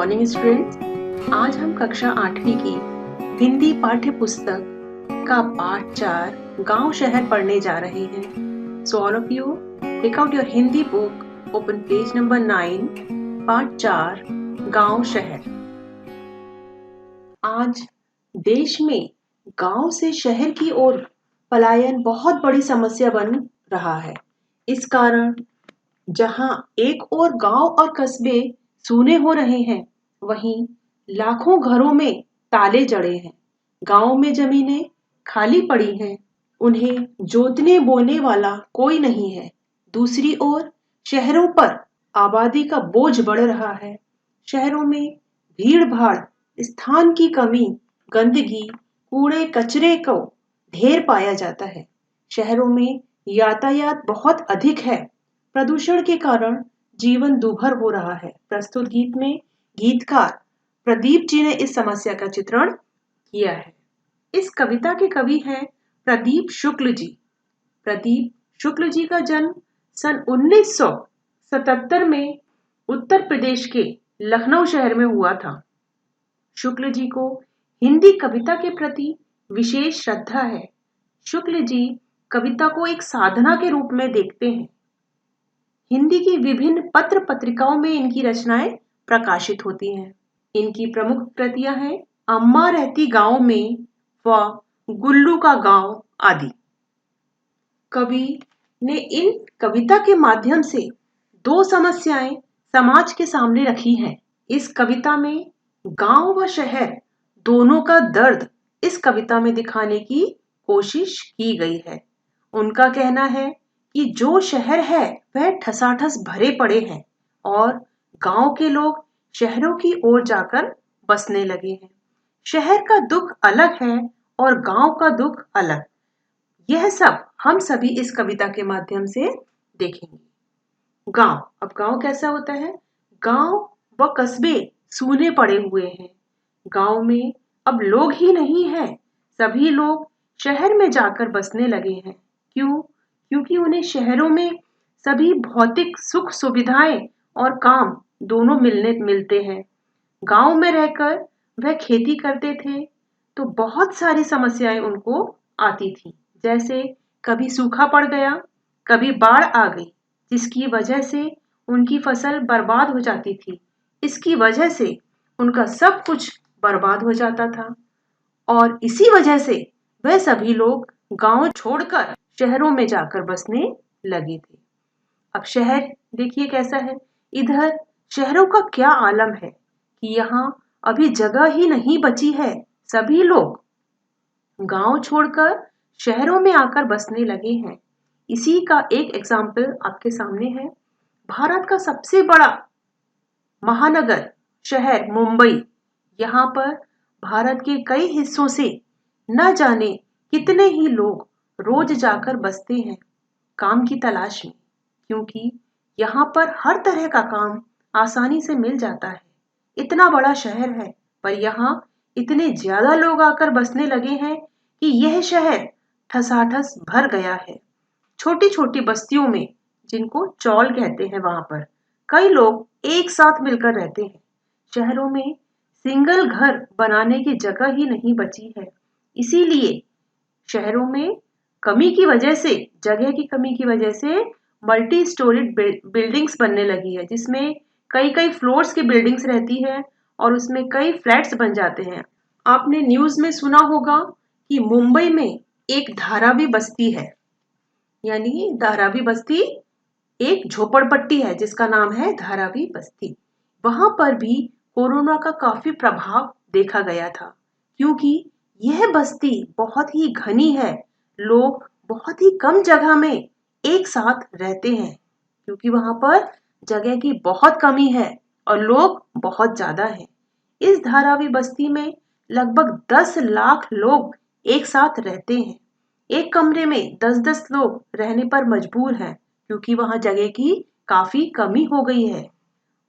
Morning students. आज हम कक्षा 8वीं की हिंदी पाठ्य पुस्तक का पाठ 4 गांव शहर पढ़ने जा रहे हैं। So all of you take out your Hindi book, open page number 9, पाठ 4 गांव शहर। आज देश में गांव से शहर की ओर पलायन बहुत बड़ी समस्या बन रहा है। इस कारण जहां एक ओर गांव और कस्बे सूने हो रहे हैं, वहीं लाखों घरों में ताले जड़े हैं। गांव में जमीनें खाली पड़ी हैं, उन्हें जोतने बोने वाला कोई नहीं है। दूसरी ओर शहरों पर आबादी का बोझ बढ़ रहा है। शहरों में भीड़ भाड़, स्थान की कमी, गंदगी, कूड़े कचरे को ढेर पाया जाता है। शहरों में यातायात बहुत अधिक है। प्रदूषण के कारण जीवन दूभर हो रहा है। प्रस्तुत गीत में गीतकार प्रदीप जी ने इस समस्या का चित्रण किया है। इस कविता के कवि हैं प्रदीप शुक्ल जी। प्रदीप शुक्ल जी का जन्म सन 1977 में उत्तर प्रदेश के लखनऊ शहर में हुआ था। शुक्ल जी को हिंदी कविता के प्रति विशेष श्रद्धा है। शुक्ल जी कविता को एक साधना के रूप में देखते हैं। हिंदी की विभिन्न पत्र पत्रिकाओं में इनकी रचनाएं प्रकाशित होती हैं। इनकी प्रमुख कृतियां हैं अम्मा रहती गांव में व गुल्लू का गांव आदि। कवि ने इन कविता के माध्यम से दो समस्याएं समाज के सामने रखी हैं। इस कविता में गांव व शहर दोनों का दर्द इस कविता में दिखाने की कोशिश की गई है। उनका कहना है कि जो शहर है वह ठसाठस भरे पड़े हैं और गांव के लोग शहरों की ओर जाकर बसने लगे हैं। शहर का दुख अलग है और गांव का दुख अलग। यह सब हम सभी इस कविता के माध्यम से देखेंगे। गांव, अब गांव कैसा होता है? गांव व कस्बे सूने पड़े हुए हैं। गांव में अब लोग ही नहीं हैं। सभी लोग शहर में जाकर बसने लगे हैं। क्यों? क्योंकि उन्हें शहरों में सभी भौतिक सुख सुविधाएं और काम दोनों मिलते हैं। गांव में रहकर वह खेती करते थे तो बहुत सारी समस्याएं उनको आती थी। जैसे कभी सूखा पड़ गया, कभी बाढ़ आ गई, जिसकी वजह से उनकी फसल बर्बाद हो जाती थी। इसकी वजह से उनका सब कुछ बर्बाद हो जाता था और इसी वजह से वह सभी लोग गांव छोड़कर शहरों में जाकर बसने लगे थे। अब शहर देखिए कैसा है। इधर शहरों का क्या आलम है कि यहाँ अभी जगह ही नहीं बची है। सभी लोग गांव छोड़कर शहरों में आकर बसने लगे हैं। इसी का एक एग्जाम्पल आपके सामने है। भारत का सबसे बड़ा महानगर शहर मुंबई, यहाँ पर भारत के कई हिस्सों से न जाने कितने ही लोग रोज जाकर बसते हैं काम की तलाश में, क्योंकि यहाँ पर हर तरह का काम आसानी से मिल जाता है। इतना बड़ा शहर है पर यहाँ इतने ज्यादा लोग आकर बसने लगे हैं कि यह शहर ठसाठस भर गया है। छोटी छोटी बस्तियों में, जिनको चौल कहते हैं, वहां पर कई लोग एक साथ मिलकर रहते हैं। शहरों में सिंगल घर बनाने की जगह ही नहीं बची है। इसीलिए शहरों में कमी की वजह से, जगह की कमी की वजह से मल्टी स्टोरीड बिल्डिंग्स बनने लगी है, जिसमें कई कई फ्लोर्स की बिल्डिंग्स रहती है और उसमें कई फ्लैट्स बन जाते हैं। आपने न्यूज में सुना होगा कि मुंबई में एक धारावी बस्ती है, यानी धारावी बस्ती एक झोपड़पट्टी है जिसका नाम है धारावी बस्ती। वहां पर भी कोरोना का काफी प्रभाव देखा गया था, क्योंकि यह बस्ती बहुत ही घनी है। लोग बहुत ही कम जगह में एक साथ रहते हैं, क्योंकि वहां पर जगह की बहुत कमी है और लोग बहुत ज्यादा हैं। इस धारावी बस्ती में लगभग 10 लाख लोग एक साथ रहते हैं। एक कमरे में 10-10 लोग रहने पर मजबूर हैं, क्योंकि वहां जगह की काफी कमी हो गई है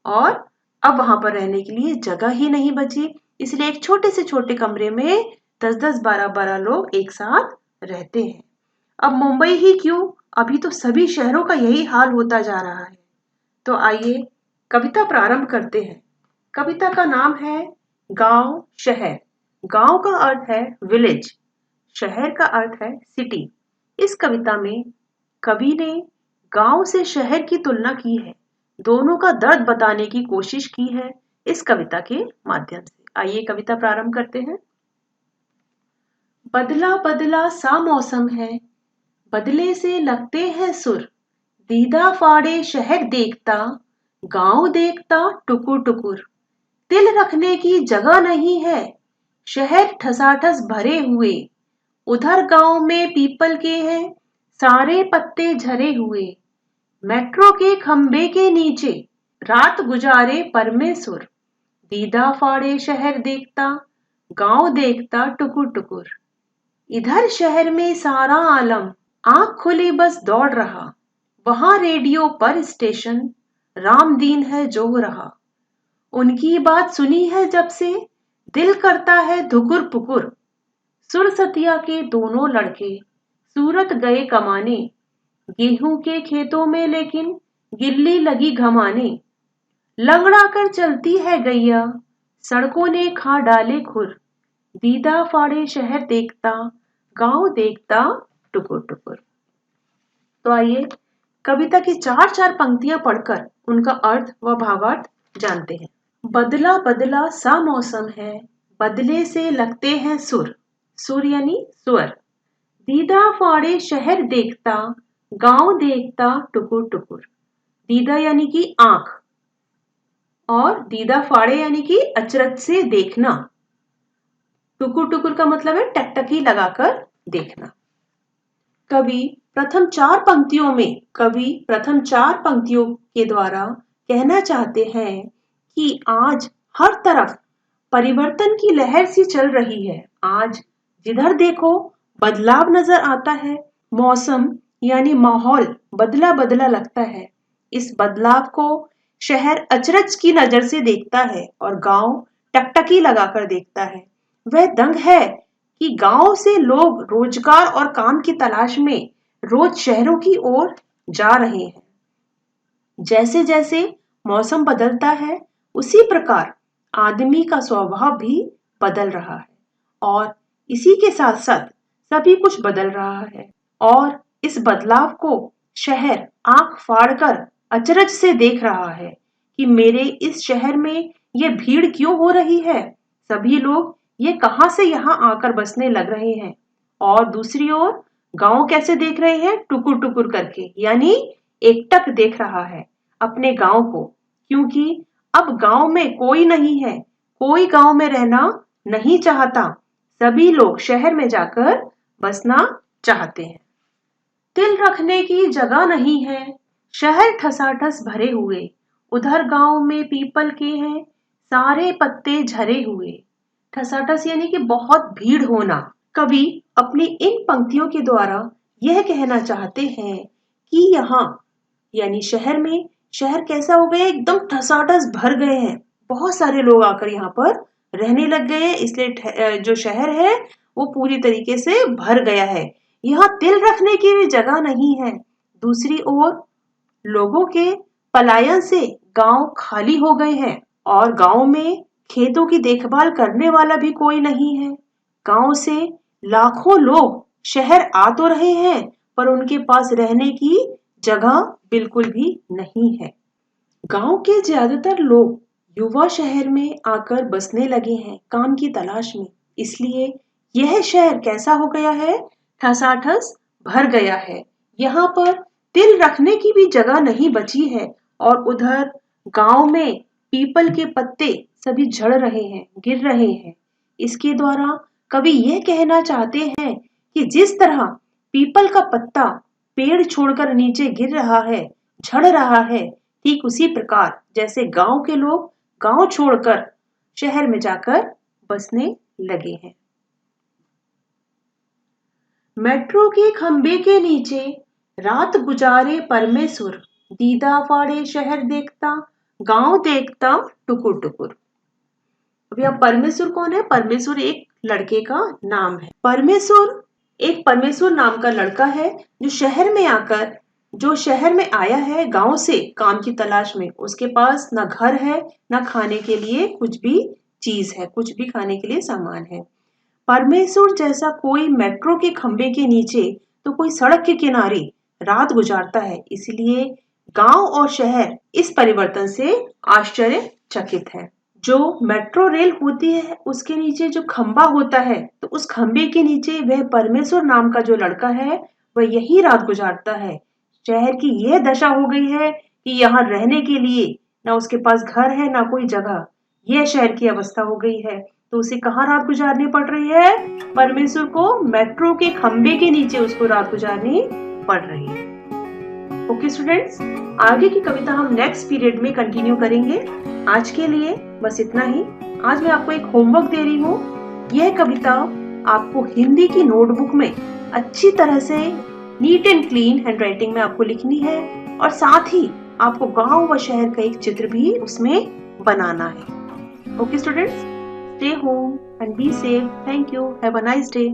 और अब वहां पर रहने के लिए जगह ही नहीं बची। इसलिए एक छोटे से छोटे कमरे में 10-10, 12-12 लोग एक साथ रहते हैं। अब मुंबई ही क्यों, अभी तो सभी शहरों का यही हाल होता जा रहा है। तो आइए कविता प्रारंभ करते हैं। कविता का नाम है गांव शहर। गांव का अर्थ है विलेज, शहर का अर्थ है सिटी। इस कविता में कवि ने गांव से शहर की तुलना की है, दोनों का दर्द बताने की कोशिश की है इस कविता के माध्यम से। आइए कविता प्रारंभ करते हैं। बदला बदला सा मौसम है, बदले से लगते हैं सुर, दीदा फाड़े शहर देखता, गांव देखता टुकुर टुकुर। दिल रखने की जगह नहीं है, शहर ठसाठस भरे हुए, उधर गांव में पीपल के हैं सारे पत्ते झरे हुए। मेट्रो के खंबे के नीचे रात गुजारे परमेसुर, दीदा फाड़े शहर देखता, गांव देखता टुकुर टुकुर। इधर शहर में सारा आलम आंख खुली बस दौड़ रहा, वहां रेडियो पर स्टेशन रामदीन है जो रहा। उनकी बात सुनी है जब से दिल करता है धुकुर पुकुर। सुरसतिया के दोनों लड़के सूरत गए कमाने, गेहूं के खेतों में लेकिन गिल्ली लगी घमाने। लंगड़ा कर चलती है गैया, सड़कों ने खा डाले खुर, दीदा फाड़े शहर देखता, गांव देखता टुकुर टुकुर। तो आइए कविता की चार चार पंक्तियां पढ़कर उनका अर्थ व भावार्थ जानते हैं। बदला बदला सा मौसम है, बदले से लगते हैं सुर, सुर यानी स्वर। दीदा फाड़े शहर देखता, गांव देखता टुकुर टुकुर। दीदा यानी कि आंख और दीदा फाड़े यानी कि अचरज से देखना। टुकुर टुकुर का मतलब है टकटकी लगाकर देखना। कवि प्रथम चार पंक्तियों के द्वारा कहना चाहते हैं कि आज हर तरफ परिवर्तन की लहर सी चल रही है। आज जिधर देखो बदलाव नजर आता है, मौसम यानी माहौल बदला बदला लगता है। इस बदलाव को शहर अचरज की नजर से देखता है और गांव टकटकी लगाकर देखता है। वह दंग है कि गांव से लोग रोजगार और काम की तलाश में रोज शहरों की ओर जा रहे हैं। जैसे जैसे मौसम बदलता है, उसी प्रकार आदमी का स्वभाव भी बदल रहा है और इसी के साथ साथ सभी कुछ बदल रहा है। और इस बदलाव को शहर आंख फाड़कर अचरज से देख रहा है कि मेरे इस शहर में ये भीड़ क्यों हो रही है, सभी लोग ये कहां से यहाँ आकर बसने लग रहे हैं। और दूसरी ओर गांव कैसे देख रहे हैं, टुकुर टुकुर करके, यानी एकटक देख रहा है अपने गांव को, क्योंकि अब गांव में कोई नहीं है, कोई गांव में रहना नहीं चाहता, सभी लोग शहर में जाकर बसना चाहते हैं। दिल रखने की जगह नहीं है, शहर ठसाठस भरे हुए, उधर गांव में पीपल के हैं सारे पत्ते झरे हुए। ठसाठस यानी कि बहुत भीड़ होना। कवि अपनी इन पंक्तियों के द्वारा यह कहना चाहते हैं कि यहाँ यानी शहर में शहर कैसा हो गया, एकदम ठसाठस भर गए हैं, बहुत सारे लोग आकर यहाँ पर रहने लग गए हैं, इसलिए जो शहर है वो पूरी तरीके से भर गया है। यहाँ दिल रखने की भी जगह नहीं है। दूसरी ओर लोगों के पलायन से गांव खाली हो गए हैं और गांव में खेतों की देखभाल करने वाला भी कोई नहीं है। गांव से लाखों लोग शहर आ तो रहे हैं पर उनके पास रहने की जगह बिल्कुल भी नहीं है। गांव के ज्यादातर लोग युवा शहर में आकर बसने लगे हैं काम की तलाश में, इसलिए यह शहर कैसा हो गया है, ठसाठस भर गया है। यहाँ पर दिल रखने की भी जगह नहीं बची है और उधर गांव में पीपल के पत्ते सभी झड़ रहे हैं, गिर रहे हैं। इसके द्वारा कवि यह कहना चाहते हैं कि जिस तरह पीपल का पत्ता पेड़ छोड़कर नीचे गिर रहा है, झड़ रहा है, ठीक उसी प्रकार जैसे गांव के लोग गांव छोड़कर शहर में जाकर बसने लगे हैं। मेट्रो के खंबे के नीचे रात गुजारे परमेसुर, दीदा फाड़े शहर देखता, गांव देखता टुकुर टुकुर। अब यहाँ परमेसुर कौन है, परमेसुर एक लड़के का नाम है। परमेसुर एक परमेसुर नाम का लड़का है जो शहर में आकर जो शहर में आया है गांव से काम की तलाश में, उसके पास ना घर है ना खाने के लिए कुछ भी चीज है, कुछ भी खाने के लिए सामान है। परमेश्वर जैसा कोई मेट्रो के खंबे के नीचे तो कोई सड़क के किनारे रात गुजारता है। इसलिए गांव और शहर इस परिवर्तन से आश्चर्यचकित है। जो मेट्रो रेल होती है उसके नीचे जो खंबा होता है, तो उस खंबे के नीचे वह परमेश्वर नाम का जो लड़का है वह यही रात गुजारता है। शहर की यह दशा हो गई है कि यहाँ रहने के लिए ना उसके पास घर है ना कोई जगह। यह शहर की अवस्था हो गई है, तो उसे कहाँ रात गुजारनी पड़ रही है? परमेश्वर को मेट्रो के खंबे के नीचे उसको रात गुजारनी पड़ रही है। ओके स्टूडेंट्स, आगे की कविता हम नेक्स्ट पीरियड में कंटिन्यू करेंगे। आज के लिए बस इतना ही। आज मैं आपको एक होमवर्क दे रही हूँ। यह कविता आपको हिंदी की नोटबुक में अच्छी तरह से नीट एंड क्लीन हैंडराइटिंग में आपको लिखनी है, और साथ ही आपको गांव व शहर का एक चित्र भी उसमें बनाना है। Okay students, stay home and be safe. Thank you. Have a nice day.